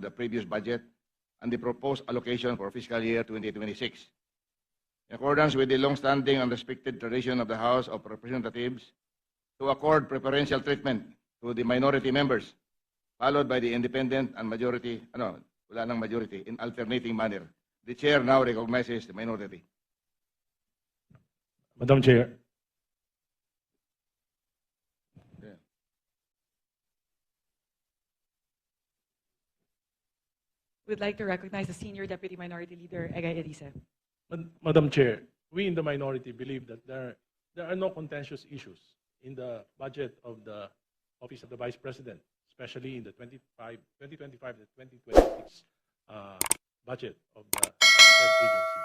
the previous budget and the proposed allocation for fiscal year 2026. In accordance with the long-standing and respected tradition of the House of Representatives to accord preferential treatment to the minority members, followed by the independent and majority, wala nang majority, in alternating manner. The Chair now recognizes the minority. Madam Chair. Would like to recognize the Senior Deputy Minority Leader, Egay Elisa. Madam Chair, we in the minority believe that there are no contentious issues in the budget of the Office of the Vice President, especially in the 2025 to 2026 budget of the said agency.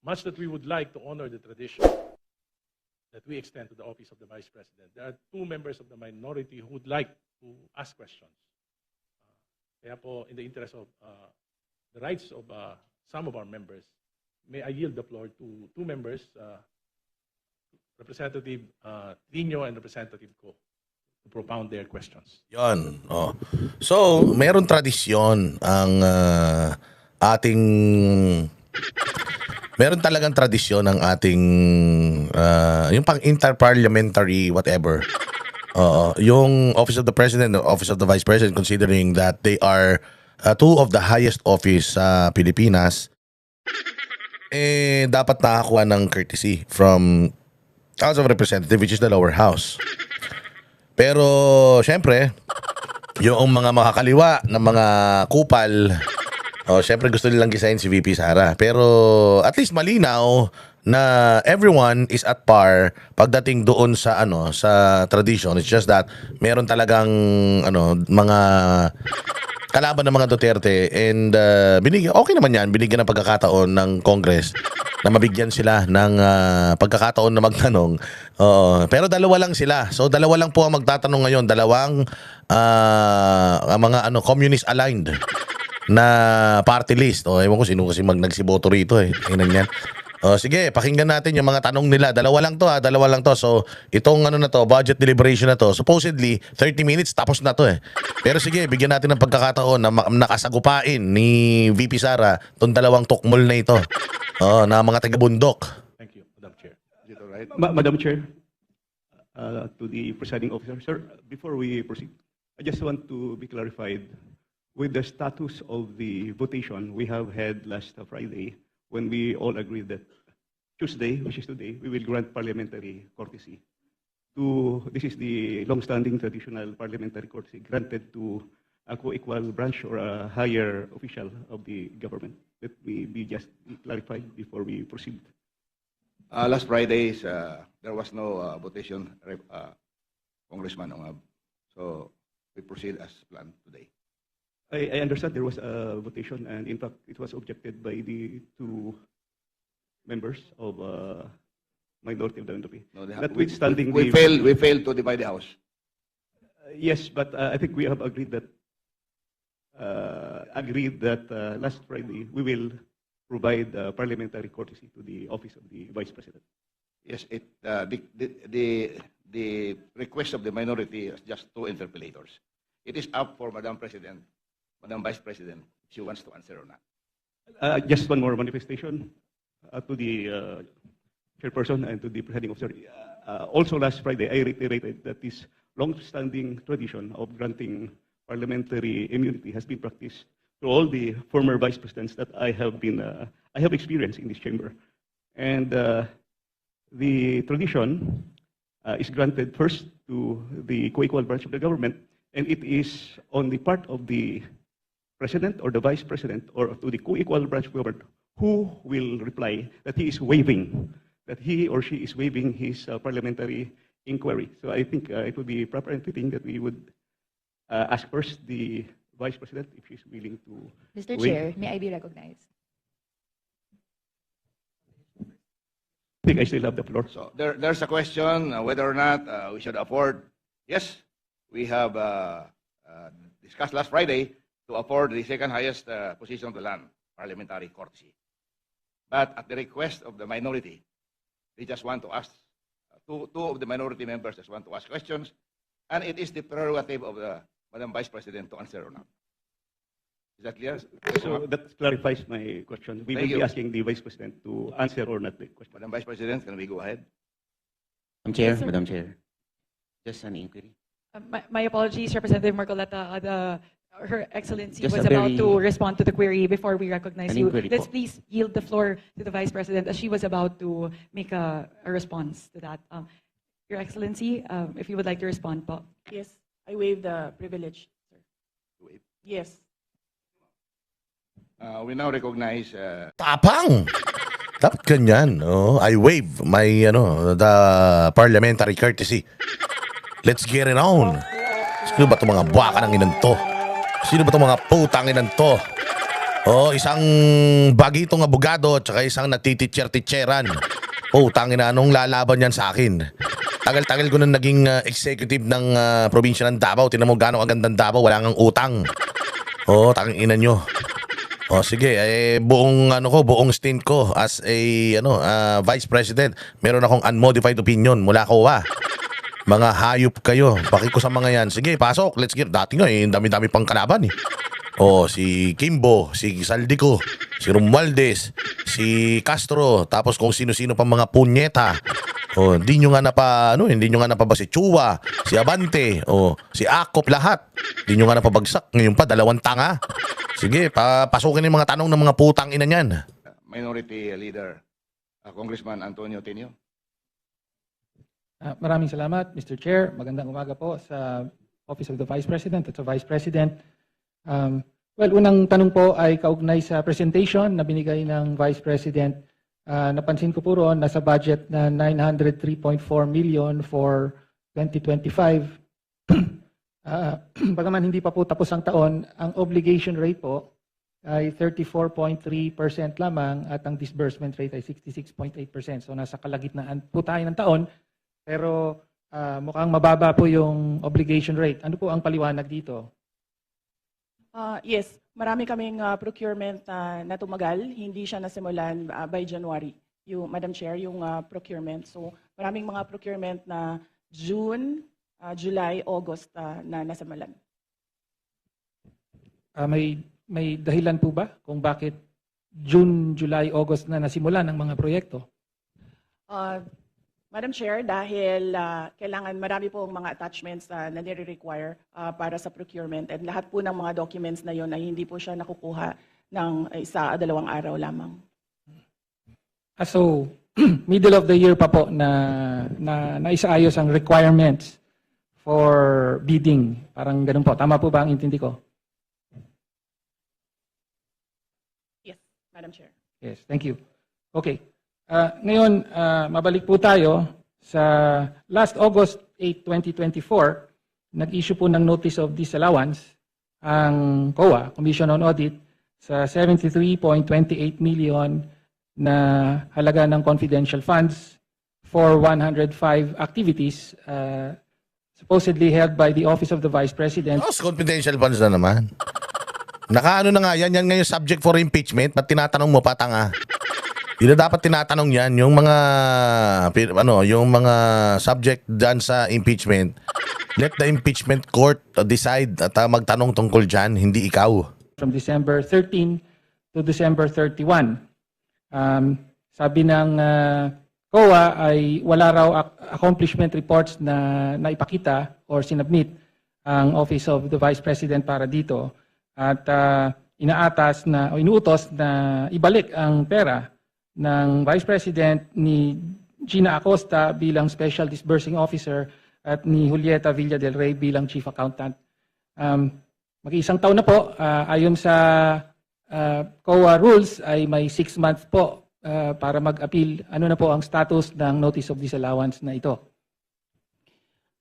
Much that we would like to honor the tradition that we extend to the Office of the Vice President, there are two members of the minority who would like to ask questions. Kaya po, in the interest of the rights of some of our members, may I yield the floor to two members, Representative Tino and Representative Ko, to propound their questions. Yon. Oh. So, meron tradisyon ang ating meron talagang tradisyon ang ating yung pang interparliamentary whatever. Yung Office of the President and Office of the Vice President, considering that they are two of the highest office sa Pilipinas, dapat nakakuha ng courtesy from House of Representatives, which is the lower house. Pero, syempre, yung mga makakaliwa ng mga kupal, syempre gusto nilang gisahin si VP Sara. Pero, at least malinaw na everyone is at par pagdating doon sa sa tradition. It's just that meron talagang mga kalaban ng mga Duterte, and okay naman yan, binigyan ng pagkakataon ng Congress na mabigyan sila ng pagkakataon na magtanong. Pero dalawa lang sila. So dalawa lang po ang magtatanong ngayon, dalawang mga communist aligned na party list. Ewan ko sino kasi nagsiboto rito Tingnan yan. Sige, pakinggan natin yung mga tanong nila. Dalawa lang to. So, itong budget deliberation na to, supposedly 30 minutes tapos na to Pero sige, bigyan natin ng pagkakataon na nakasagupain ni VP Sara tong dalawang tukmol na ito. Na mga taga-bundok. Thank you, Madam Chair. Is it all right? Madam Chair, to the presiding officer, sir, before we proceed, I just want to be clarified with the status of the votation we have had last Friday, when we all agreed that Tuesday, which is today, we will grant parliamentary courtesy. This is the long-standing traditional parliamentary courtesy granted to a co-equal branch or a higher official of the government. Let me be just clarified before we proceed. Last Friday, there was no votation, Congressman Ongab. So we proceed as planned today. I understand there was a votation, and in fact, it was objected by the two members of minority of the NDP. No, Notwithstanding we failed to divide the House. Yes, but I think we have agreed that last Friday we will provide parliamentary courtesy to the Office of the Vice President. Yes, the request of the minority is just two interpellators. It is up for Madam Vice President, if she wants to answer or not. Just one more manifestation to the chairperson and to the presiding officer. Also last Friday, I reiterated that this long-standing tradition of granting parliamentary immunity has been practiced to all the former vice presidents that I have experienced in this chamber. And the tradition is granted first to the co-equal branch of the government, and it is on the part of the president or the vice president or to the co-equal branch of government who will reply that he is waiving, that he or she is waiving his parliamentary inquiry. So I think it would be proper and fitting that we would ask first the vice president if she's willing to Mr. waive. Chair, may I be recognized? I think I still have the floor. So there's a question whether or not we should afford. Yes, we have discussed last Friday to afford the second highest position of the land, parliamentary courtesy. But at the request of the minority, they just want to ask, two of the minority members just want to ask questions, and it is the prerogative of the Madam Vice President to answer or not. Is that clear? So that clarifies my question. We will Thank be you. asking the Vice President to answer or not the question. Madam Vice President, can we go ahead? Madam Chair, Yes, sir. Madam Chair. Just an inquiry. My apologies, Representative Marcoleta. Her Excellency Just was a about very- to respond to the query before we recognize An you. inquiry Let's po. please yield the floor to the Vice President as she was about to make a response to that. Your Excellency, if you would like to respond po. Yes, I waive the privilege, sir. Waive. Yes. We now recognize Tapang! Dapat ganyan. Oh, I waive my, the parliamentary courtesy. Let's get it on. Sino ba itong mga buwaka ng inan to? Sino ba itong mga putang inan to? Oh, isang bagitong abogado at saka isang nagtititcher-titcheran. Putang ina, anong lalaban yan sa akin? Tagal-tagal ko na naging executive ng probinsya ng Davao. Tinan mo gano'ng agandang Davao, wala ngang utang. Oh, tanging ina nyo. Oh, sige, buong buong stint ko as a vice president, meron akong unmodified opinion mula COA. Mga hayop kayo. Baki ko sa mga yan. Sige, pasok. Let's get. Dati nga dami-dami pang kalaban eh. Oh, si Kimbo, si Saldico, si Romualdez, si Castro, tapos kung sino-sino pang mga punyeta. Oh, hindi nyo nga napaba si Chua, si Abante, si Akop, lahat. Hindi nyo nga napabagsak. Ngayon pa, 2 tanga. Sige, pasukin yung mga tanong ng mga putang ina niyan. Minority Leader, Congressman Antonio Tenio. Maraming salamat, Mr. Chair. Magandang umaga po sa Office of the Vice President at sa Vice President. Well, unang tanong po ay kaugnay sa presentation na binigay ng Vice President. Napansin ko po roon, nasa budget na 903.4 million for 2025. Bagaman hindi pa po tapos ang taon, ang obligation rate po ay 34.3% lamang at ang disbursement rate ay 66.8%. So nasa kalagitnaan po tayo ng taon. Pero mukhang mababa po yung obligation rate. Ano po ang paliwanag dito? Yes, marami kaming procurement na tumagal. Hindi siya nasimulan by January, Madam Chair, yung procurement. So maraming mga procurement na June, July, August na nasimulan. May dahilan po ba kung bakit June, July, August na nasimulan ang mga proyekto? Madam Chair, dahil kailangan marami po mga attachments na nire-require para sa procurement and lahat po ng mga documents na yon ay hindi po siya nakukuha ng 1 o 2 araw lamang. So, middle of the year pa po na naisaayos ang requirements for bidding. Parang ganun po. Tama po ba ang intindi ko? Yes, Madam Chair. Yes, thank you. Okay. Ngayon, mabalik po tayo sa last August 8, 2024, nag-issue po ng Notice of Disallowance ang COA, Commission on Audit, sa 73.28 million na halaga ng confidential funds for 105 activities supposedly held by the Office of the Vice President. Confidential funds na naman. Nakaano na nga yan ngayon subject for impeachment. Ba't tinatanong mo pa, tanga? Hindi na dapat tinatanong yan, yung mga subject dyan sa impeachment. Let the impeachment court decide at magtanong tungkol dyan, hindi ikaw. From December 13 to December 31. Sabi ng COA ay wala raw accomplishment reports na naipakita or sinubmit ang Office of the Vice President para dito. At inuutos na ibalik ang pera ng Vice President ni Gina Acosta bilang Special Disbursing Officer at ni Julieta Villa del Rey bilang Chief Accountant. Mag-isang taon na po, ayon sa COA rules ay may 6 months po para mag-appeal. Ano na po ang status ng Notice of Disallowance na ito?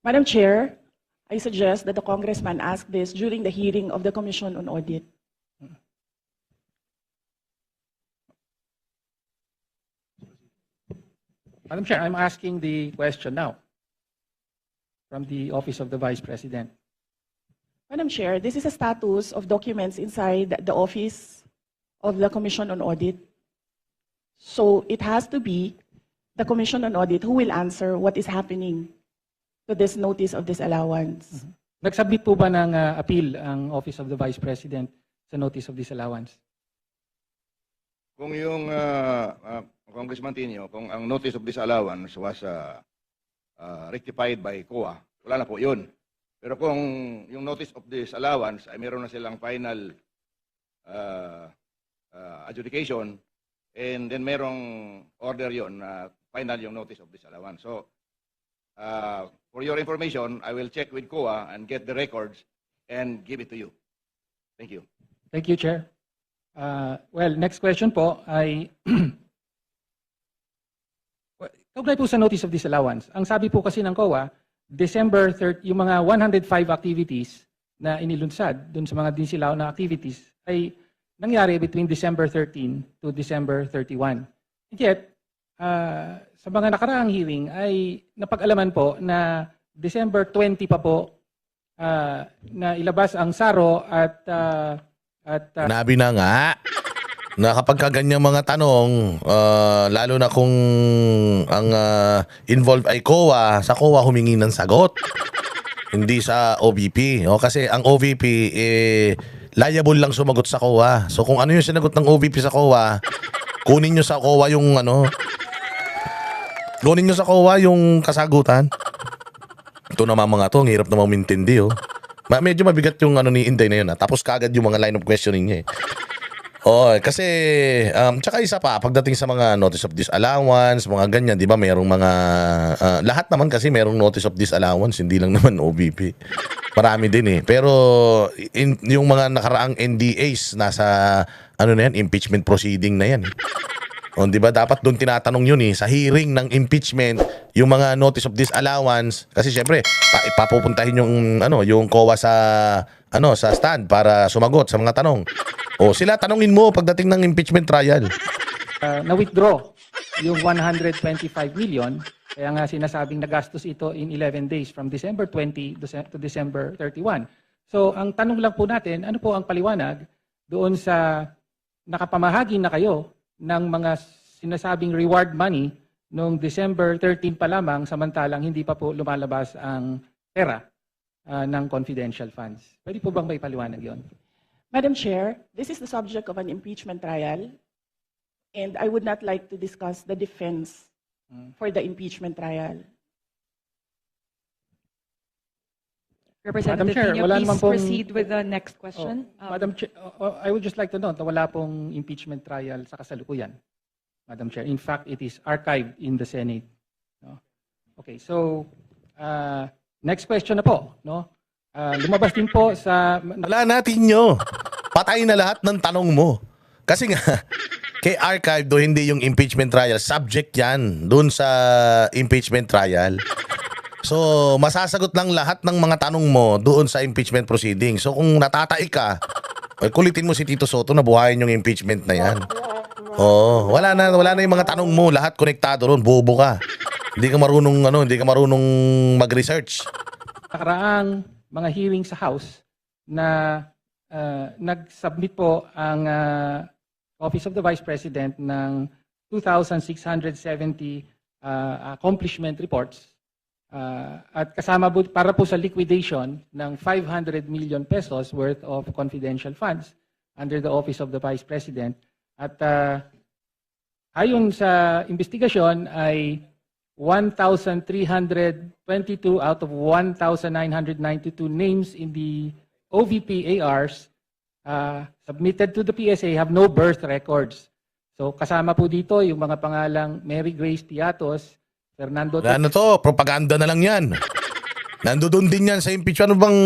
Madam Chair, I suggest that the Congressman ask this during the hearing of the Commission on Audit. Madam Chair, I'm asking the question now from the Office of the Vice President. Madam Chair, this is a status of documents inside the Office of the Commission on Audit. So it has to be the Commission on Audit who will answer what is happening to this notice of disallowance. Nagsubmit po ba ng appeal ang Office of the Vice President sa notice of disallowance. Kung yung Congressman Tinio, kung ang notice of disallowance was rectified by COA, wala na po yun. Pero kung yung notice of disallowance ay meron na silang final adjudication, and then merong order yon na final yung notice of disallowance. So, for your information, I will check with COA and get the records and give it to you. Thank you. Thank you, Chair. Well, next question po ay kaugnay po sa notice of disallowance. Ang sabi po kasi ng COA, December 30, yung mga 105 activities na inilunsad dun sa mga disilaw na activities ay nangyari between December 13 to December 31. And yet, sa mga nakaraang hearing ay napag-alaman po na December 20 pa po na ilabas ang SARO at Sinabi na nga na kapag kaganyang mga tanong, lalo na kung ang involved ay COA, sa COA humingi ng sagot. Hindi sa OVP. O, kasi ang OVP, liable lang sumagot sa COA. So kung ano yung sinagot ng OVP sa COA, kunin nyo sa COA yung kunin nyo sa COA yung kasagutan. Ito naman mga to, ang hirap na mamintindi. Oh. Medyo mabigat yung ni Inday na yun. Tapos kagad yung mga line of questioning niya. Oh, kasi tsaka isa pa pagdating sa mga notice of disallowance, mga ganyan, 'di ba? Merong mga lahat naman kasi merong notice of disallowance, hindi lang naman OVP. Marami din eh. Pero yung mga nakaraang NDAs nasa na yan, impeachment proceeding na yan. O, di ba dapat doon tinatanong yun sa hearing ng impeachment, yung mga notice of disallowance, kasi syempre ipapupuntahin yung COA sa sa stand para sumagot sa mga tanong. O sila tanungin mo pagdating ng impeachment trial. Na-withdraw yung 125 million, kaya nga sinasabing nagastos ito in 11 days from December 20 to December 31. So ang tanong lang po natin, ano po ang paliwanag doon sa nakapamahagi na kayo ng mga sinasabing reward money noong December 13 pa lamang, samantalang hindi pa po lumalabas ang pera ng confidential funds. Pwede po bang may paliwanag yon? Madam Chair, this is the subject of an impeachment trial, and I would not like to discuss the defense for the impeachment trial. Representative Chair, Pino, wala please naman pong- proceed with the next question. Madam Chair, I would just like to note na wala pong impeachment trial sa kasalukuyan, Madam Chair. In fact, it is archived in the Senate. No? Okay, so next question na po. No? Lumabas din po sa... Wala natin nyo. Patay na lahat ng tanong mo. Kasi nga, kay archive do hindi yung impeachment trial. Subject yan dun sa impeachment trial. So, masasagot lang lahat ng mga tanong mo doon sa impeachment proceeding. So, kung natatay ka, kulitin mo si Tito Soto na buhayin yung impeachment na yan. Oh, wala na yung mga tanong mo, lahat konektado ron, bobo ka. Hindi ka marunong mag-research. Nakaraang mga hearing sa House na nag-submit po ang Office of the Vice President ng 2,670 accomplishment reports at kasama po, para po sa liquidation ng 500 million pesos worth of confidential funds under the Office of the Vice President. At ayon sa investigasyon ay 1,322 out of 1,992 names in the OVP ARs submitted to the PSA have no birth records. So kasama po dito yung mga pangalang Mary Grace Piatos, Fernando... Ano to? Propaganda na lang yan. Nandoon din yan sa impeachment. Ano bang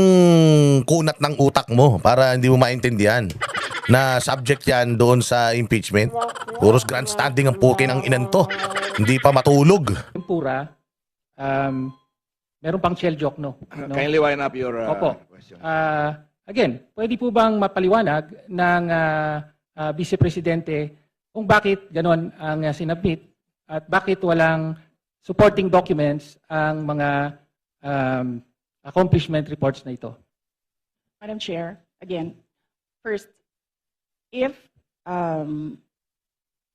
kunat ng utak mo para hindi mo maintindihan na subject yan doon sa impeachment? Puros grandstanding ang pukin ng inanto. Hindi pa matulog. Pura, meron pang shell joke, no? Kindly wind up your question. Again, pwede po bang mapaliwanag ng Vice Presidente kung bakit ganon ang sinabit at bakit walang supporting documents ang mga accomplishment reports na ito? Madam Chair, again, first, if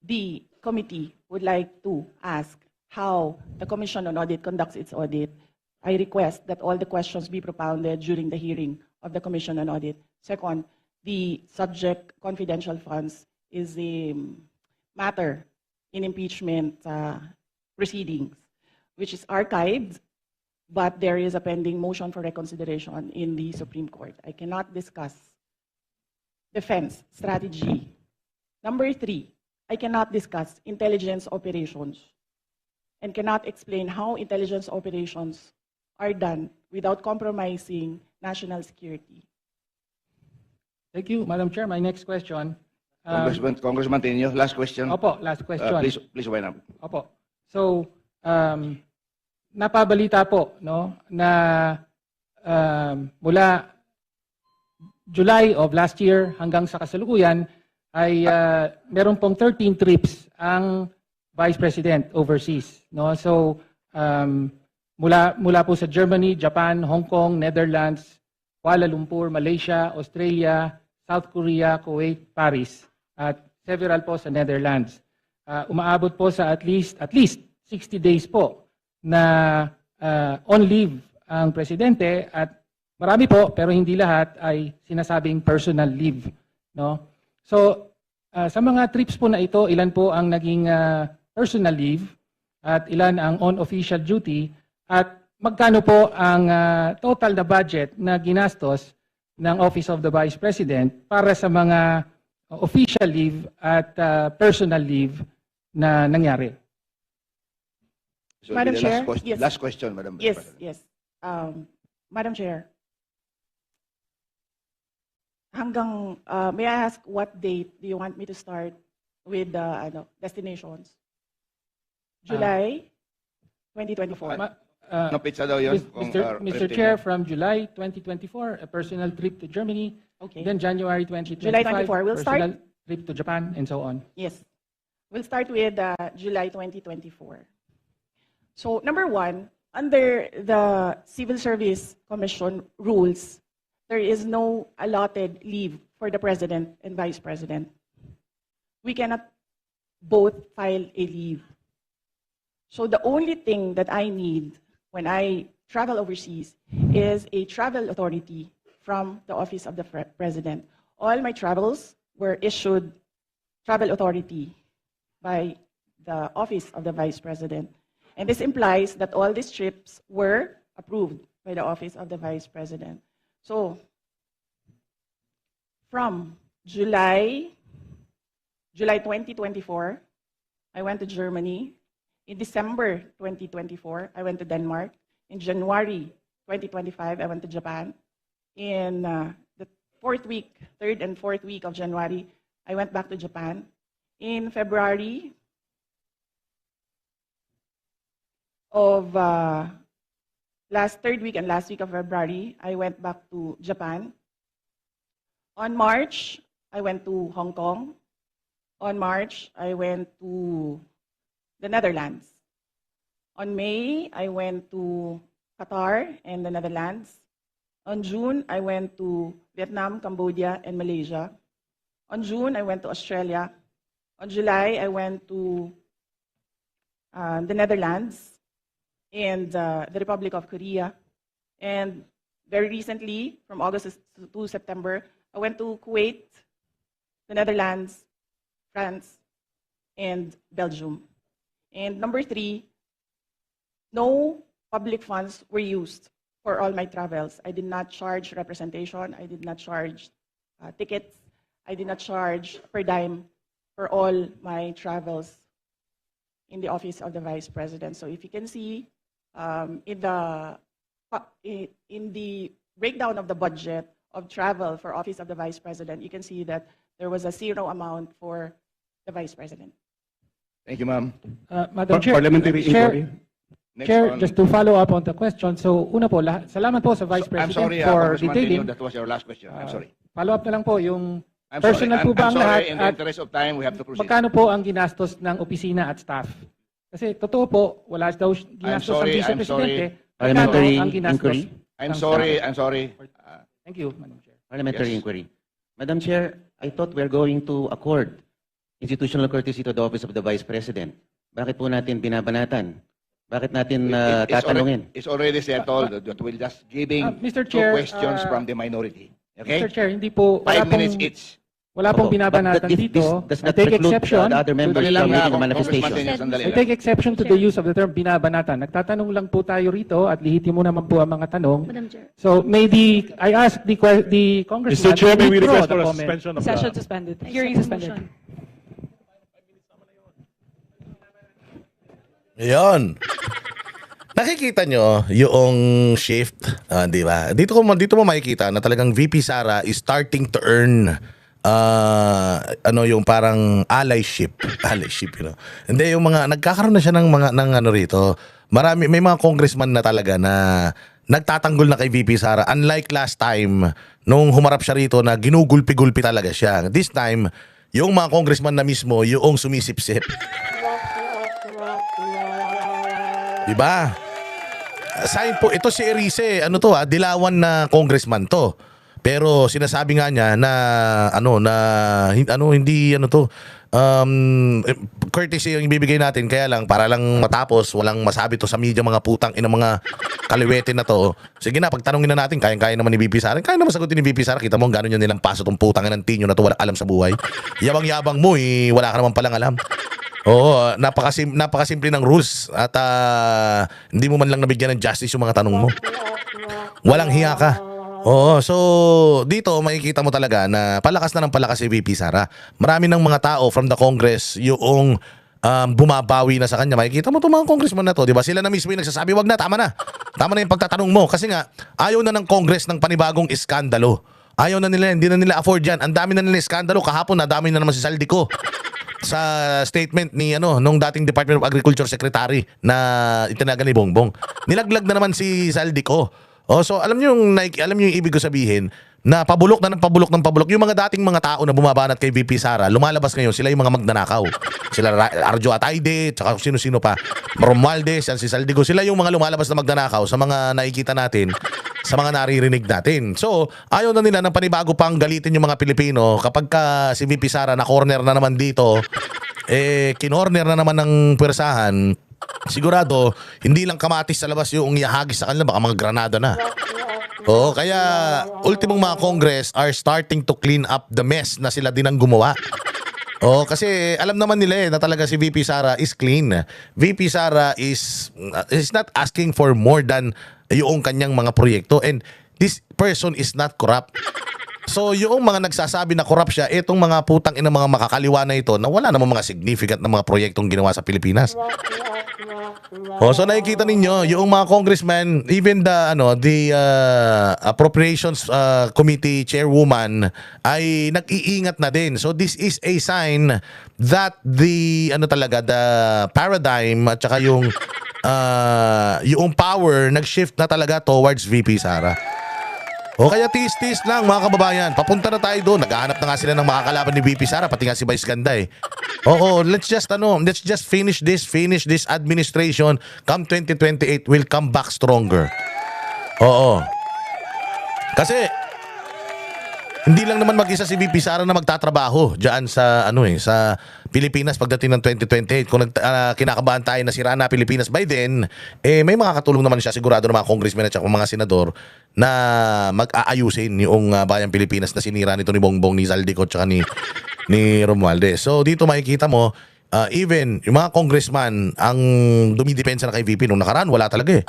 the committee would like to ask how the Commission on Audit conducts its audit, I request that all the questions be propounded during the hearing of the Commission on Audit. Second, the subject confidential funds is a matter in impeachment proceedings, which is archived, but there is a pending motion for reconsideration in the Supreme Court. I cannot discuss defense strategy. Number 3, I cannot discuss intelligence operations and cannot explain how intelligence operations are done without compromising national security. Thank you, Madam Chair. My next question. Congressman Tenyo, last question. Opo, last question. Please wind up. Opo. So, napabalita po no na mula July of last year hanggang sa kasalukuyan ay meron pong 13 trips ang Vice President overseas, no? So, mula po sa Germany, Japan, Hong Kong, Netherlands, Kuala Lumpur, Malaysia, Australia, South Korea, Kuwait, Paris, at several po sa Netherlands. Umaabot po sa at least 60 days po na on leave ang presidente, at marami po pero hindi lahat ay sinasabing personal leave, no? So sa mga trips po na ito, ilan po ang naging personal leave at ilan ang on official duty, at magkano po ang total na budget na ginastos ng Office of the Vice President para sa mga official leave at personal leave na nangyari? So, Madam the Chair, yes. Last question, Madam Yes, President. yes. Madam Chair, may I ask what date do you want me to start with the destinations? July 2024. No pizza daw yun. Mr. Chair, from July 2024, a personal trip to Germany, Okay. then January 2025, July 24, we'll personal trip to Japan, and so on. Yes. We'll start with July 2024. So, number 1, under the Civil Service Commission rules, there is no allotted leave for the President and Vice President. We cannot both file a leave. So, the only thing that I need when I travel overseas is a travel authority from the Office of the President. All my travels were issued travel authority by the Office of the Vice President. And this implies that all these trips were approved by the Office of the Vice President. So, from July 2024, I went to Germany. In December 2024, I went to Denmark. In January 2025, I went to Japan. In the 3rd and 4th week of January, I went back to Japan. In February of last 3rd week and last week of February, I went back to Japan. On March, I went to Hong Kong. On March, I went to the Netherlands. On May, I went to Qatar and the Netherlands. On June, I went to Vietnam, Cambodia, and Malaysia. On June, I went to Australia. On July, I went to the Netherlands and the Republic of Korea. And very recently, from August to September, I went to Kuwait, the Netherlands, France, and Belgium. And number 3, no public funds were used for all my travels. I did not charge representation. I did not charge tickets. I did not charge per dime for all my travels in the Office of the Vice President. So if you can see in the breakdown of the budget of travel for Office of the Vice President, you can see that there was a 0 amount for the Vice President. Thank you, ma'am. Madam Chair, Parliamentary inquiry. Next Chair, on- just to follow up on the question. So, una po, salamat po sa Vice I'm President sorry, for Congressman detailing. Tenyo, that was your last question. I'm sorry. Follow up na lang po yung I'm personal sorry. po ba I'm ang lahat sorry. In the at interest of time, we have to proceed. magkano po ang ginastos ng opisina at staff? Kasi totoo po, wala daw ginastos ang sorry, Vice I'm Presidente. sorry. Parliamentary Magkano ang ginastos inquiry? I'm ng sorry. staff? I'm sorry. Thank you, Madam Chair. Parliamentary Yes. inquiry. Madam Chair, I thought we're going to accord institutional courtesy to the Office of the Vice President. Bakit po natin binabanatan? Bakit natin It's tatanungin? already settled that we're just giving Mr. two Chair, questions from the minority. Okay? Mr. Chair, hindi po, 5 minutes each. wala pong Opo. binabanatan But this dito. does I not take preclude exception the other to members the- from making a Congressman manifestation. Daniel, sandali I lang. take exception to the use of the term binabanatan. Nagtatanong lang po tayo rito at lihitimo naman po ang mga tanong. Madam Chair. So maybe I ask the congressman Mr. Chair, may we to withdraw request for the a comment. suspension of Session the... suspended. I Hearing second suspended. motion. Yun. Nakikita nyo yung shift, di ba? Dito mo makikita na talagang VP Sara is starting to earn yung parang allyship, you know. Hindi yung mga nagkakaroon na siya ng mga ano rito. May mga congressman na talaga na nagtatanggol na kay VP Sara. Unlike last time nung humarap siya rito na ginugulpi-gulpi talaga siya. This time, yung mga congressman na mismo yung sumisip-sip. Diba? Sign po, ito si Erice, dilawan na congressman to. Pero sinasabi nga niya na courtesy yung ibibigay natin, kaya lang para lang matapos, walang masabi to sa media, mga putang ina, mga kaliwete na to. Sige na, pagtanungin na natin, kaya naman ni VP Sara. Kaya naman sagutin ni VP Sara. Kita mo gano'n yun nilang paso tong putang ng tinyo na to, wala alam sa buhay. Yabang-yabang mo, wala ka naman palang alam. Oo, napakasimple ng rules at hindi mo man lang nabigyan ng justice yung mga tanong mo. Walang hiya ka. Oo, so dito makikita mo talaga na palakas na ng palakas si VP Sara. Marami ng mga tao from the Congress yung bumabawi na sa kanya. Makikita mo itong mga congressman na to, di ba? Sila na mismo yung nagsasabi, wag na, tama na. Tama na yung pagtatanong mo. Kasi nga, ayaw na ng Congress ng panibagong iskandalo. Ayaw na nila, hindi na nila afford yan. Ang dami na nila iskandalo. Kahapon, nadami na naman si Saldico sa statement ni nung dating Department of Agriculture Secretary na itinagan ni Bongbong. Nilaglag na naman si Saldico. Oh, so alam niyo yung ibig ko sabihin na pabulok na ng pabulok ng pabulok yung mga dating mga tao na bumabanat kay VP Sara, lumalabas ngayon sila yung mga magnanakaw. Sila Arjo Atayde, tsaka sino-sino pa. Romualdez, si Saldico, sila yung mga lumalabas na magnanakaw sa mga nakikita natin, sa mga naririnig natin. So, ayaw na nila ng panibago pang galitin yung mga Pilipino kapag si VP Sara na corner na naman dito, kinorner na naman ng pwersahan. Sigurado, hindi lang kamatis sa labas yung ihagis sa kanila, baka mga granada na. Oo, kaya ultimong mga Congress are starting to clean up the mess na sila din ang gumawa. Oo, kasi alam naman nila na talaga si VP Sara is clean. VP Sara is not asking for more than yung kanyang mga proyekto, and this person is not corrupt. So yung mga nagsasabi na corrupt siya, itong mga putang ina mga makakaliwa na ito na wala namang mga significant na mga proyektong ginawa sa Pilipinas. So nakikita ninyo yung mga congressmen, even the appropriations committee chairwoman ay nag-iingat na din. So this is a sign that the paradigm at saka yung power nag-shift na talaga towards VP Sara. O kaya tis-tis lang mga kababayan. Papunta na tayo doon. Naghahanap na nga sila ng makakalaban ni VP Sara, pati nga si Vice Ganda eh. Oo, let's just finish this administration. Come 2028, we'll come back stronger. Oo. Kasi hindi lang naman mag-isa si VP Sara na magtatrabaho diyan sa sa Pilipinas pagdating ng 2028. Kung kinakabahan tayo na sira na Pilipinas by then, may makakatulong naman siya sigurado ng mga congressmen at mga senador na mag-aayusin yung bayang Pilipinas na sinira nito ni Bongbong, ni Saldico at ni Romualdez. So dito makikita mo, even yung mga congressman ang dumidepensa na kay VP nung nakaraan, wala talaga eh.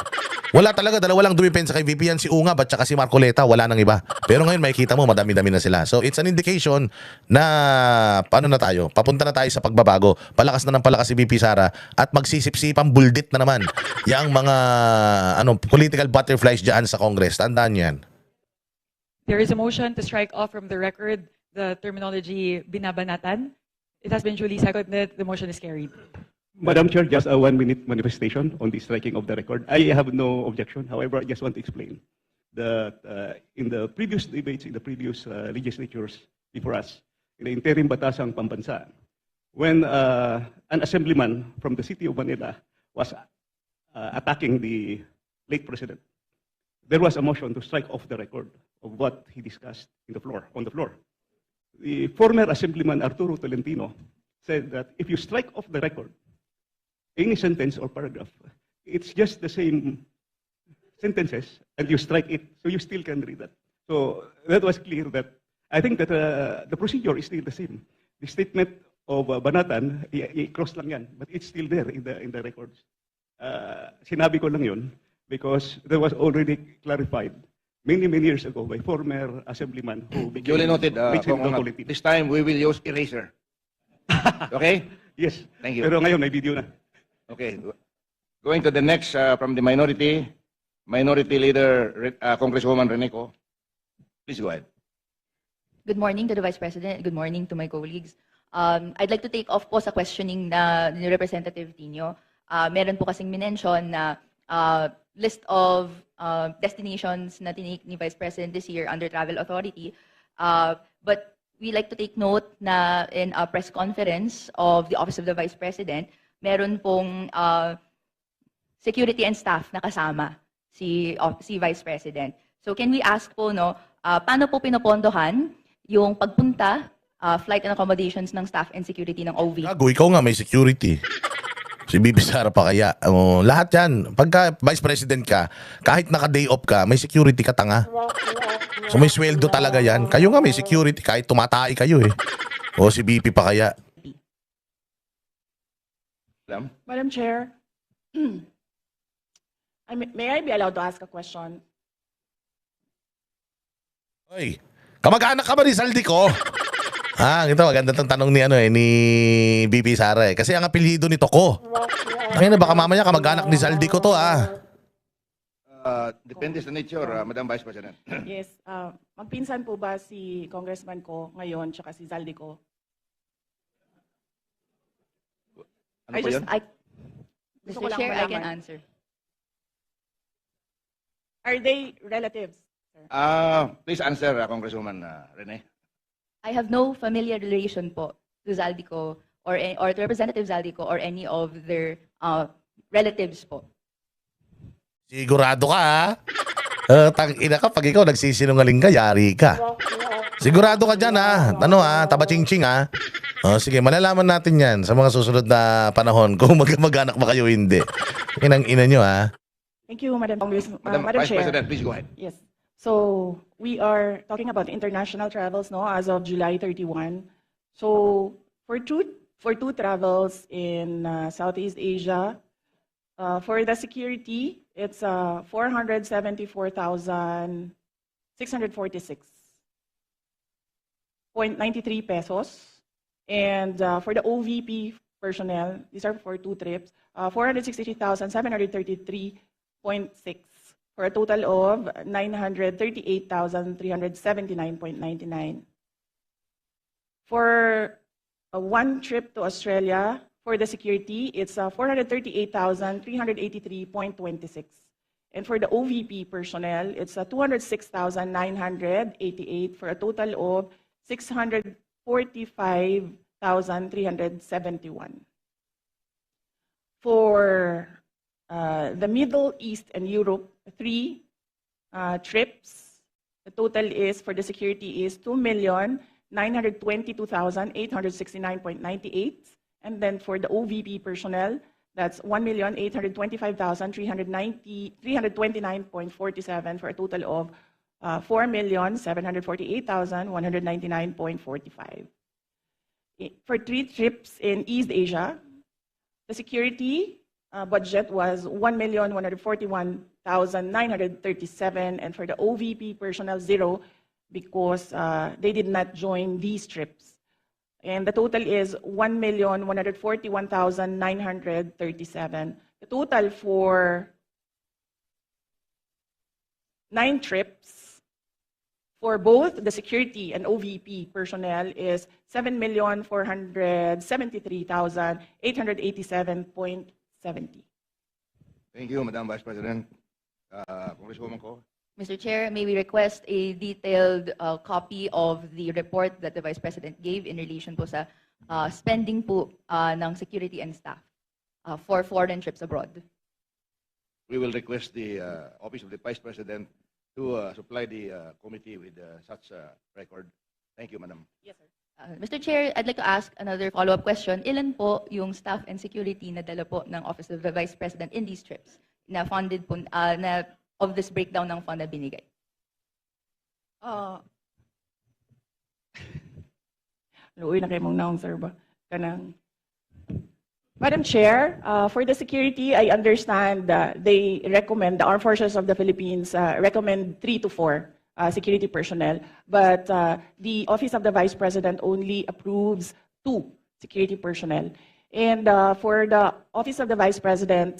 Wala talaga, dalawa lang dumidepensa kay VP, yan si Ungab at saka si Marcoleta, wala nang iba. Pero ngayon makikita mo, madami-dami na sila. So it's an indication na papunta na tayo sa pagbabago. Palakas na ng palakas si VP Sara at magsisip-sipang buldit na naman yung mga political butterflies dyan sa Congress. Tandaan yan. There is a motion to strike off from the record the terminology binabanatan. It has been duly seconded. The motion is carried. Madam Chair, just a 1-minute manifestation on the striking of the record. I have no objection. However, I just want to explain that in the previous debates, in the previous legislatures before us, in the interim batasang pambansa, when an assemblyman from the city of Manila was attacking the late president, there was a motion to strike off the record of what he discussed on the floor. The former assemblyman Arturo Tolentino said that if you strike off the record, any sentence or paragraph, it's just the same sentences, and you strike it, so you still can read that. So that was clear that I think that the procedure is still the same. The statement of Banatan, i-cross lang yan, but it's still there in the records. Sinabi ko lang yun because that was already clarified many years ago by former assemblyman who became Duly noted, Richard Kong Angat. Tolentino. This time we will use eraser. Okay? Yes. Thank you. Pero ngayon may video na. Okay. Going to the next from the minority leader, Congresswoman Reneco. Please go ahead. Good morning to the Vice President. Good morning to my colleagues. I'd like to take off po sa questioning na ni Representative Tino. Meron po kasing minention na list of destinations na tinake ni Vice President this year under Travel Authority. But we like to take note na in a press conference of the Office of the Vice President, meron pong security and staff na kasama si Vice President. So can we ask po, no, paano po pinopondohan yung pagpunta, flight and accommodations ng staff and security ng OV? Gago, ikaw nga may security. Si Bibi Sara pa kaya. Lahat yan. Pagka Vice President ka, kahit naka-day off ka, may security ka, tanga. So may sweldo talaga yan. Kayo nga may security, kahit tumatay kayo eh. O si BP pa kaya. Madam Chair, may I be allowed to ask a question? Oy, kamag-anak ka ba ni Saldi ko? Ito maganda tong tanong ni BP Sara eh. Kasi ang apelyido nito ko. Ngayon baka mamaya kamag-anak ni Saldi ko to Depende sa nature, Madam Vice President. Yes. Magpinsan po ba si Congressman ko ngayon tsaka si Zaldi ko? Ano po yun? Gusto Mr. ko lang Chair, I can malaman. answer. Are they relatives? Please answer, Congresswoman Rene. I have no familiar relation po to Zaldico or to Representative Zaldico or any of their relatives po. Sigurado ka tang-ina ka, pag ikaw nagsisinungaling ka, yari ka. Sigurado ka dyan taba-ching-ching sige, malalaman natin yan sa mga susunod na panahon kung mag-anak ba kayo hindi. Inang-ina nyo Thank you, Madam Madam Madam Vice Chair. President, please go ahead. Yes. So we are talking about international travels, no, as of July 31. So for two travels in Southeast Asia, for the security, it's 474,646.93 pesos. And for the OVP personnel, these are for two trips, 463,733.6 for a total of 938,379.99. For one trip to Australia, for the security, it's 438,383.26. And for the OVP personnel, it's 206,988 for a total of 645,371. For the Middle East and Europe, 3 trips. The total is for the security is 2,922,869.98, and then for the OVP personnel, that's 1,825,329.47 for a total of 4,748,199.45. For 3 trips in East Asia, the security budget was 1,141,937, and for the OVP personnel, 0, because they did not join these trips. And the total is 1,141,937. The total for 9 trips for both the security and OVP personnel is 7,473,887.70. Thank you, Madam Vice President. Congresswoman Ko. Mr. Chair, may we request a detailed copy of the report that the Vice President gave in relation po sa spending po ng security and staff for foreign trips abroad. We will request the Office of the Vice President to supply the committee with such record. Thank you, Madam. Yes, sir. Mr. Chair, I'd like to ask another follow-up question. Ilan po yung staff and security na dala po ng Office of the Vice President in these trips na funded po, na of this breakdown ng fund na binigay? Uh, Luoy na kay mong naong, sir ba? Kanang. Madam Chair, for the security, I understand they recommend, the Armed Forces of the Philippines recommend 3 to 4 security personnel, but the Office of the Vice President only approves 2 security personnel. And for the Office of the Vice President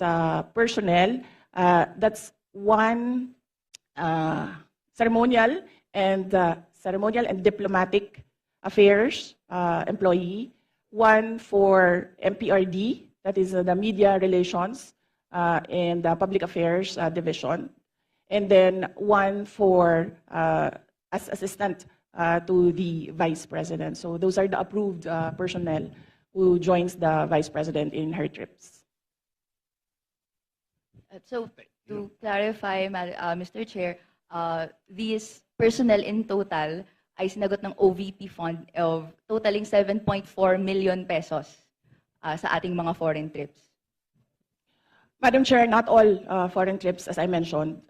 personnel, that's 1 ceremonial and diplomatic affairs employee, 1 for MPRD, that is the Media Relations and Public Affairs Division, and then 1 for as assistant to the Vice President. So those are the approved personnel who joins the Vice President in her trips. So to clarify, Mr. Chair, these personnel in total ay sinagot ng OVP fund of totaling 7.4 million pesos sa ating mga foreign trips. Madam Chair, not all foreign trips, as I mentioned.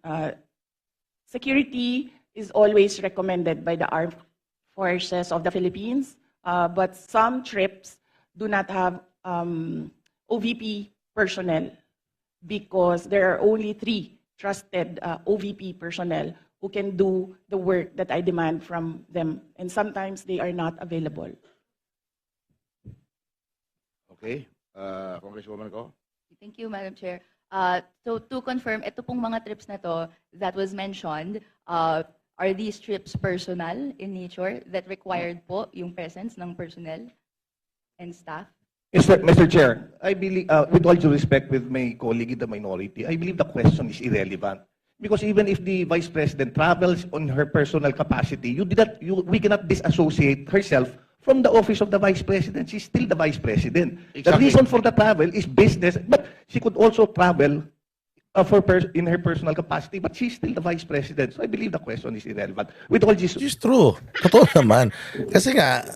Security is always recommended by the Armed Forces of the Philippines, but some trips do not have OVP personnel because there are only 3 trusted OVP personnel who can do the work that I demand from them, and sometimes they are not available. Okay. Congresswoman Ko. Thank you, Madam Chair. So to confirm, ito pong mga trips na to that was mentioned, are these trips personal in nature that required po yung presence ng personnel and staff? Mr. Chair, I believe, with all due respect with my colleague in the minority, I believe the question is irrelevant. Because even if the Vice President travels on her personal capacity, we cannot disassociate herself from the office of the Vice President. She's still the Vice President. The Exactly. reason for the travel is business, but she could also travel in her personal capacity, but she's still the Vice President. So I believe the question is irrelevant. With all due Which is true. Totoo naman. Kasi nga,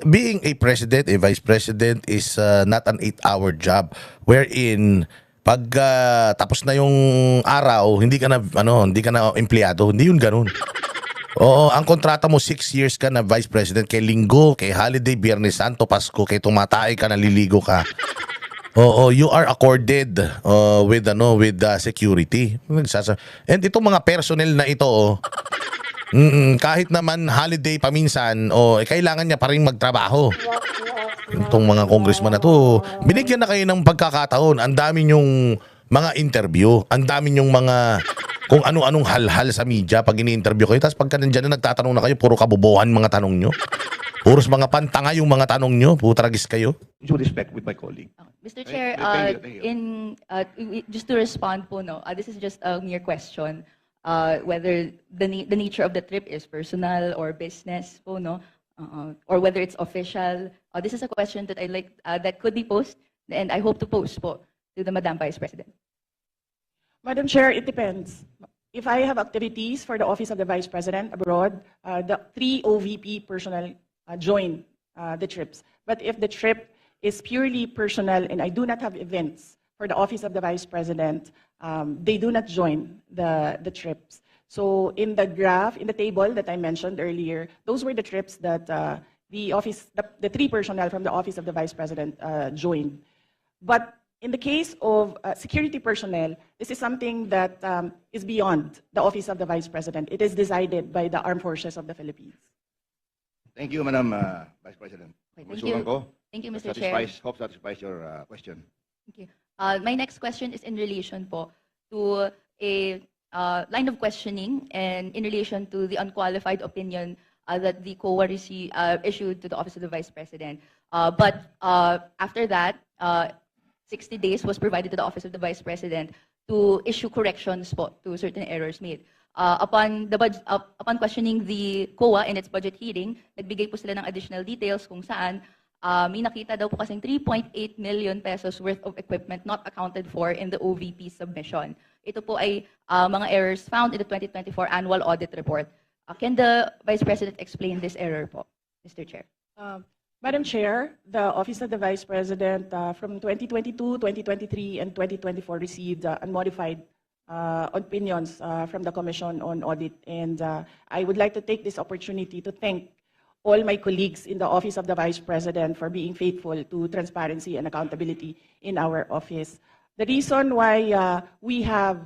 being a president, a vice president is not an 8-hour job wherein pag tapos na yung araw, hindi ka na empleyado, hindi yun ganun. Oo, ang kontrata mo 6 years ka na vice president, kay linggo, kay holiday, Biyernes Santo, Pasko, kay tumatay ka, naliligo ka. Oo, you are accorded with security. And itong mga personnel na ito, kahit naman holiday paminsan, kailangan niya pa rin magtrabaho. Itong mga congressman na to, binigyan na kayo ng pagkakataon. Ang dami nyong mga interview, ang dami nyong mga kung ano-anong hal-hal sa media pag ini-interview kayo. Tapos pagka nandiyan na nagtatanong na kayo, puro kabubuhan mga tanong nyo. Puros mga pantanga yung mga tanong nyo. Putragis kayo. due respect with my colleague. Mr. Chair, Thank you. just to respond po, no, this is just a mere question, whether the nature of the trip is personal or business po, no, or whether it's official. This is a question that I like that could be posed, and I hope to post po to the Madam Vice President. Madam Chair, it depends. If I have activities for the Office of the Vice President abroad, the 3 OVP personnel join the trips. But if the trip is purely personal and I do not have events for the Office of the Vice President, they do not join the trips. So in the graph, in the table that I mentioned earlier, those were the trips that the 3 personnel from the Office of the Vice President joined. But in the case of security personnel, this is something that is beyond the Office of the Vice President. It is decided by the Armed Forces of the Philippines. Thank you, Madam Vice President. Okay, Congresswoman Ko, Thank you, that Mr. Chair. hope satisfies your question. Thank you. My next question is in relation po to a line of questioning and in relation to the unqualified opinion that the COA issued to the Office of the Vice President. But after that, 60 days was provided to the Office of the Vice President to issue corrections po to certain errors made. Upon questioning the COA in its budget hearing, nagbigay po sila ng additional details kung saan may nakita daw po kasing 3.8 million pesos worth of equipment not accounted for in the OVP submission. Ito po ay mga errors found in the 2024 annual audit report. Can the Vice President explain this error po, Mr. Chair? Madam Chair, the Office of the Vice President from 2022, 2023, and 2024 received unmodified opinions from the Commission on Audit. And I would like to take this opportunity to thank all my colleagues in the Office of the Vice President for being faithful to transparency and accountability in our office. The reason why we have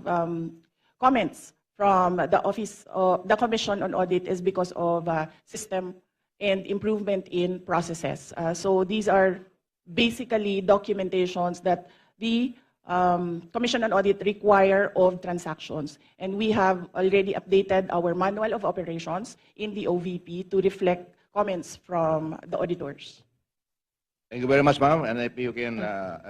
comments from the Office of the Commission on Audit is because of system and improvement in processes. So these are basically documentations that the Commission on Audit require of transactions. And we have already updated our manual of operations in the OVP to reflect comments from the auditors. Thank you very much, ma'am. And if you can,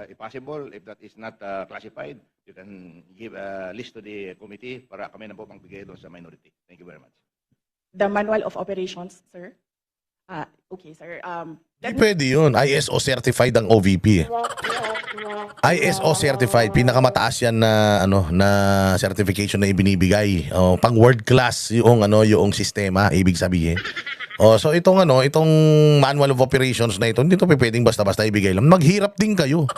if possible, if that is not classified, you can give a list to the committee para kami na po magbigay doon sa minority. Thank you very much. The manual of operations, sir? Okay, sir. Hindi pwede yun. ISO certified ang OVP. ISO certified, pinakamataas yan na na certification na ibinibigay. Pang world class yung yung sistema, ibig sabihin. So itong manual of operations na ito, hindi to pwedeng basta-basta ibigay lang. Maghirap din kayo.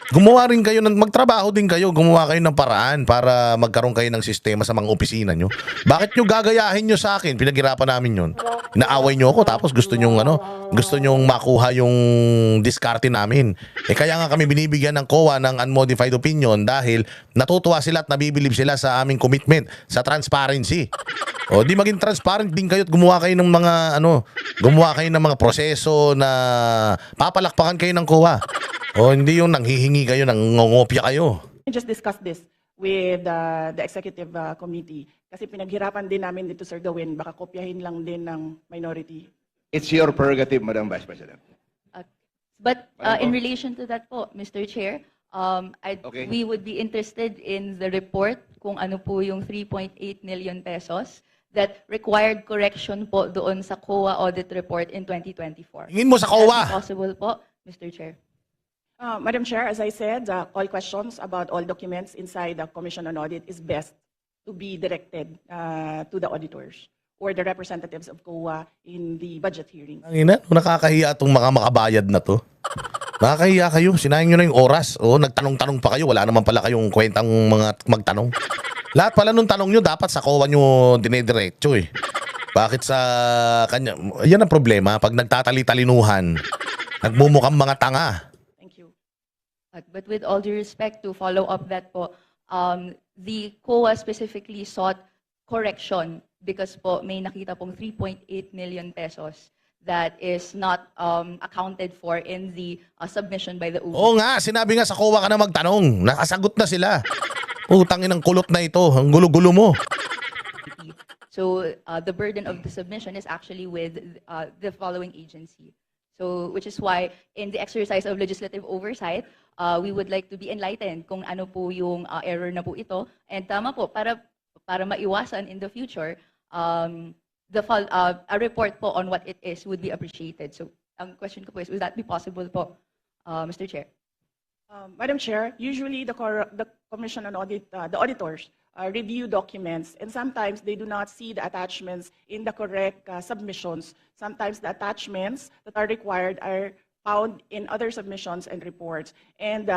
Gumawa rin kayo, magtrabaho din kayo, gumawa kayo ng paraan para magkaroon kayo ng sistema sa mga opisina nyo. Bakit nyo gagayahin nyo sa akin? Pinaghirapan namin yun. Naaway nyo ako tapos gusto nyo makuha yung diskarte namin. Kaya nga kami binibigyan ng COA ng unmodified opinion dahil natutuwa sila at nabibilib sila sa aming commitment sa transparency. Di maging transparent din kayo at gumawa kayo ng mga proseso na papalakpakan kayo ng COA. Hindi yung nanghihingi kayo, nangongopya kayo. We just discussed this with the executive committee. Kasi pinaghirapan din namin dito, Sir Gawin, baka kopyahin lang din ng minority. It's your prerogative, Madam Vice President. But in relation to that po, Mr. Chair, we would be interested in the report kung ano po yung 3.8 million pesos that required correction po doon sa COA audit report in 2024. Hingin mo sa COA. Is possible po, Mr. Chair? Madam Chair, as I said, all questions about all documents inside the Commission on Audit is best to be directed to the auditors or the representatives of COA in the budget hearings. Nakakahiya itong mga makabayad na to. Nakakahiya kayo. Sinayang nyo na yung oras. Nagtanong-tanong pa kayo. Wala naman pala kayong kwentang mga magtanong. Lahat pala nung tanong nyo, dapat sa COA nyo dinediretso eh. Bakit sa kanya? Yan ang problema. Pag nagtatali-talinuhan, nagmumukhang mga tanga. But with all due respect, to follow up that po, the COA specifically sought correction because po may nakita pong 3.8 million pesos that is not accounted for in the submission by the OVP. Oo nga, sinabi nga sa COA ka na magtanong. Nakasagot na sila. Utangin ang kulot na ito. Ang gulo-gulo mo. So the burden of the submission is actually with the following agency. So, which is why in the exercise of legislative oversight, we would like to be enlightened kung ano po yung error na po ito. And tama po, para maiwasan in the future, a report po on what it is would be appreciated. So, ang question ko po is, would that be possible po, Mr. Chair? Madam Chair, usually the Commission on Audit, the auditors review documents, and sometimes they do not see the attachments in the correct submissions. Sometimes the attachments that are required are found in other submissions and reports. And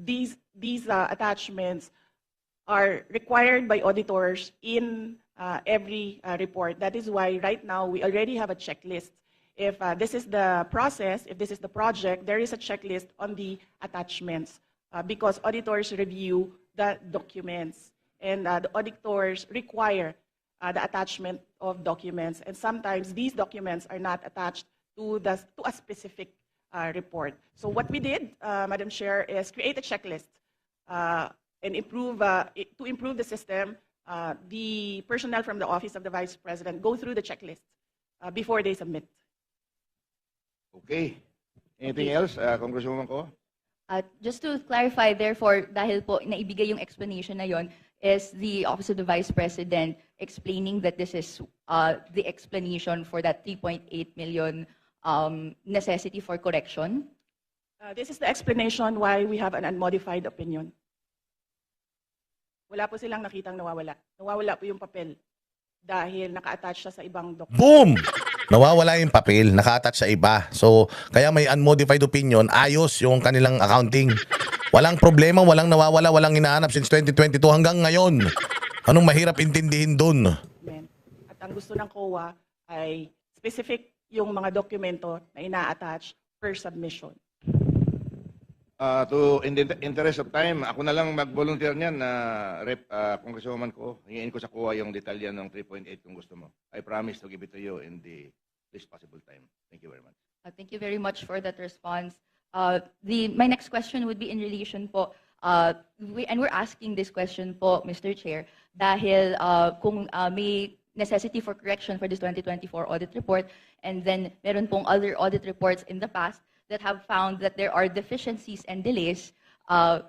these attachments are required by auditors in every report. That is why right now we already have a checklist. If this is the process, if this is the project, there is a checklist on the attachments because auditors review the documents. And the auditors require the attachment of documents. And sometimes these documents are not attached to a specific report. So what we did, Madam Chair, is create a checklist and to improve the system. The personnel from the Office of the Vice President go through the checklist before they submit. Okay. Anything else, Congresswoman Ko? Just to clarify, therefore, dahil po naibigay yung explanation na yon, is the Office of the Vice President explaining that this is the explanation for that 3.8 million necessity for correction? This is the explanation why we have an unmodified opinion. Wala po silang nakitang nawawala. Nawawala po yung papel dahil naka-attach siya sa ibang document. Boom! Nawawala yung papel, naka-attach sa iba. So, kaya may unmodified opinion, ayos yung kanilang accounting. Walang problema, walang nawawala, walang hinahanap since 2022 hanggang ngayon. Anong mahirap intindihin dun? Amen. At ang gusto ng COA ay specific yung mga dokumento na ina-attach per submission. In the interest of time, ako na lang mag-volunteer niyan na congresswoman ko. Hingin ko sa kuha yung detalya ng 3.8 kung gusto mo. I promise to give it to you in the least possible time. Thank you very much. Thank you very much for that response. My next question would be in relation po, and we're asking this question po, Mr. Chair, dahil kung may necessity for correction for this 2024 audit report, and then meron pong other audit reports in the past that have found that there are deficiencies and delays,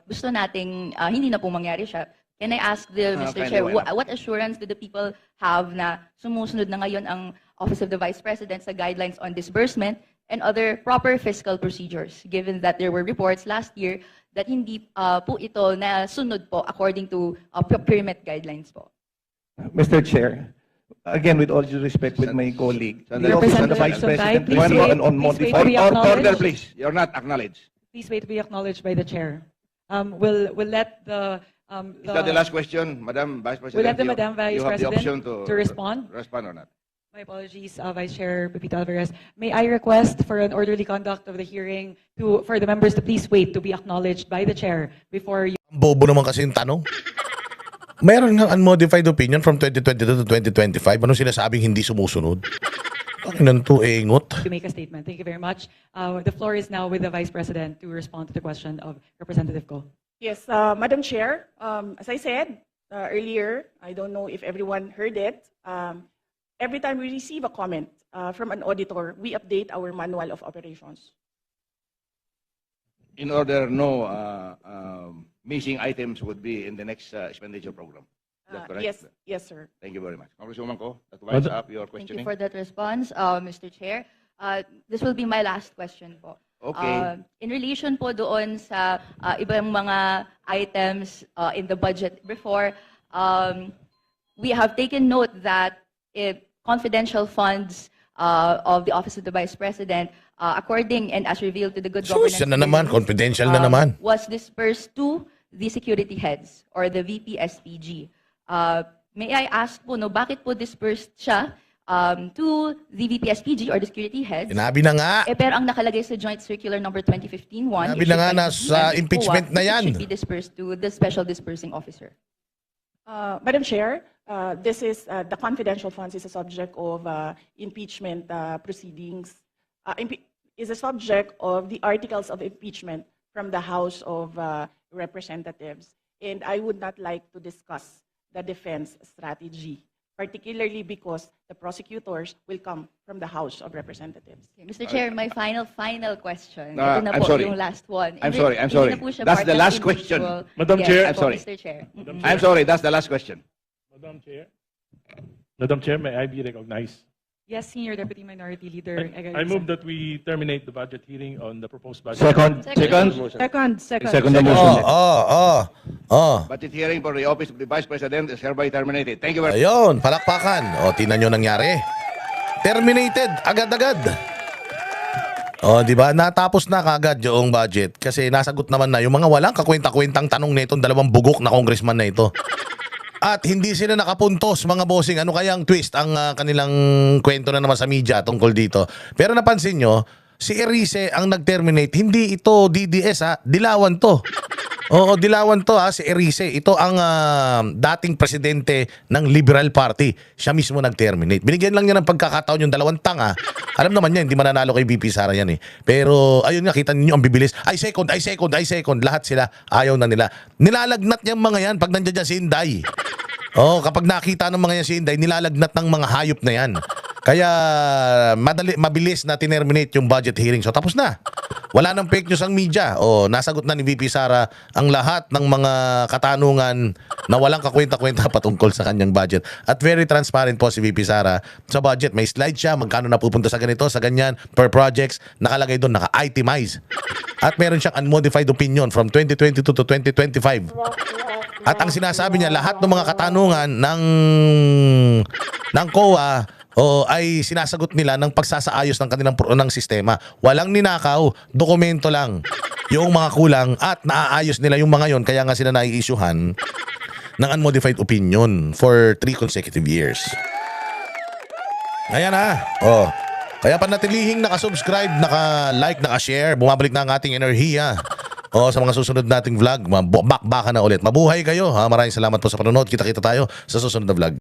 gusto nating hindi na po mangyari siya. Can I ask the Mr. Chair, what assurance do the people have na sumusunod na ngayon ang Office of the Vice President sa guidelines on disbursement and other proper fiscal procedures, given that there were reports last year that hindi po ito na sunod po according to procurement guidelines po? Mr. Chair, again, with all due respect with my colleague, the Office of the Vice President Please wait. on Please wait modified. to be acknowledged. Order, please. You're not acknowledged. Please wait to be acknowledged by the chair. We'll let the Is that the last question, Madam Vice President? We'll let the You- Madam Vice you have the President option to respond. Respond or not? My apologies, Vice Chair Pepito Alvarez. May I request for an orderly conduct of the hearing for the members to please wait to be acknowledged by the chair before you. Ang bobo naman kasi yung tanong. Mayroon ng unmodified opinion from 2022 to 2025. Anong sinasabing hindi sumusunod? Pakinan to, engot. To make a statement. Thank you very much. The floor is now with the Vice President to respond to the question of Representative Ko. Yes, Madam Chair, as I said earlier, I don't know if everyone heard it, every time we receive a comment from an auditor, we update our manual of operations. In order no missing items would be in the next expenditure program. Is that correct? Yes, sir. Thank you very much. Congresswoman Ko, that winds up your Thank questioning. you for that response, Mr. Chair. This will be my last question po. Okay. In relation po doon sa ibang mga items in the budget before, we have taken note that if confidential funds of the Office of the Vice President, according and as revealed to the Good Governance Sus, yan na naman. Committee, Confidential na naman. was dispersed to the security heads or the VP-SPG. May I ask po, no, bakit po dispersed siya to the VP-SPG or the security heads? Sinabi na nga. Pero ang nakalagay sa Joint Circular Number 2015-1, Sinabi na nga nasa impeachment na yan. It should be dispersed to the Special Dispersing Officer. Madam Chair, this is the confidential funds is a subject of impeachment proceedings. Is a subject of the articles of impeachment from the House of Representatives, and I would not like to discuss the defense strategy, particularly because the prosecutors will come from the House of Representatives. Okay, Mr. Chair, my final question. No, Ito na I'm po sorry. yung last one. I'm Hindi- sorry. hindi na po siya That's part the ng last question. individual- Madam Yes, Chair. I'm po, sorry. Mr. Chair. I'm sorry, that's the last question. Madam Chair. Madam Chair, may I be recognized? Yes, Senior Deputy Minority Leader. I move that we terminate the budget hearing on the proposed budget. Second. Second the motion. Budget hearing for the Office of the Vice President is hereby terminated. Thank you very much. Ayun, palakpakan. O, tingnan nyo nangyari. Terminated, agad-agad. O, di ba? Natapos na kagad yung budget kasi nasagot naman na yung mga walang kakwenta-kwentang tanong na itong dalawang bugok na congressman na ito. At hindi sila nakapuntos, mga bossing. Ano kayang twist ang kanilang kwento na naman sa media tungkol dito? Pero napansin nyo, si Erice ang nag-terminate. Hindi ito DDS ha, Dilawan to. Oo, Dilawan to ha, si Erice. Ito ang dating presidente ng Liberal Party. Siya mismo nag-terminate. Binigyan lang niya ng pagkakataon yung dalawang tanga. Alam naman niya, hindi mananalo kay VP Sara yan eh. Pero ayun nga, kita niyo ang bibilis. Ay second. Lahat sila, ayaw na nila. Nilalagnat niyang mga yan pag nandiyan dyan si Inday. Oh, kapag nakita ng mga yan si Inday, nilalagnat ng mga hayop na yan. Kaya mabilis na tinerminate yung budget hearing. So tapos na. Wala nang fake news ang media. O, nasagot na ni VP Sara ang lahat ng mga katanungan na walang kakwenta-kwenta patungkol sa kanyang budget. At very transparent po si VP Sara sa budget. May slide siya, magkano napupunta sa ganito, sa ganyan, per projects. Nakalagay doon, naka-itemize. At meron siyang unmodified opinion from 2022 to 2025. At ang sinasabi niya, lahat ng mga katanungan ng COA ay sinasagot nila ng pagsasaayos ng kanilang ng sistema. Walang ninakaw, dokumento lang. yung mga kulang at naaayos nila yung mga yon, kaya nga sila nai-issuehan ng unmodified opinion for 3 consecutive years. Ayan na. Oh. Kaya panatilihing nakasubscribe, naka-like, naka-share, bumabalik na ang ating enerhiya. Sa mga susunod nating vlog, bakbakan na ulit. Mabuhay kayo, ha? Maraming salamat po sa panonood. Kita-kita tayo sa susunod na vlog.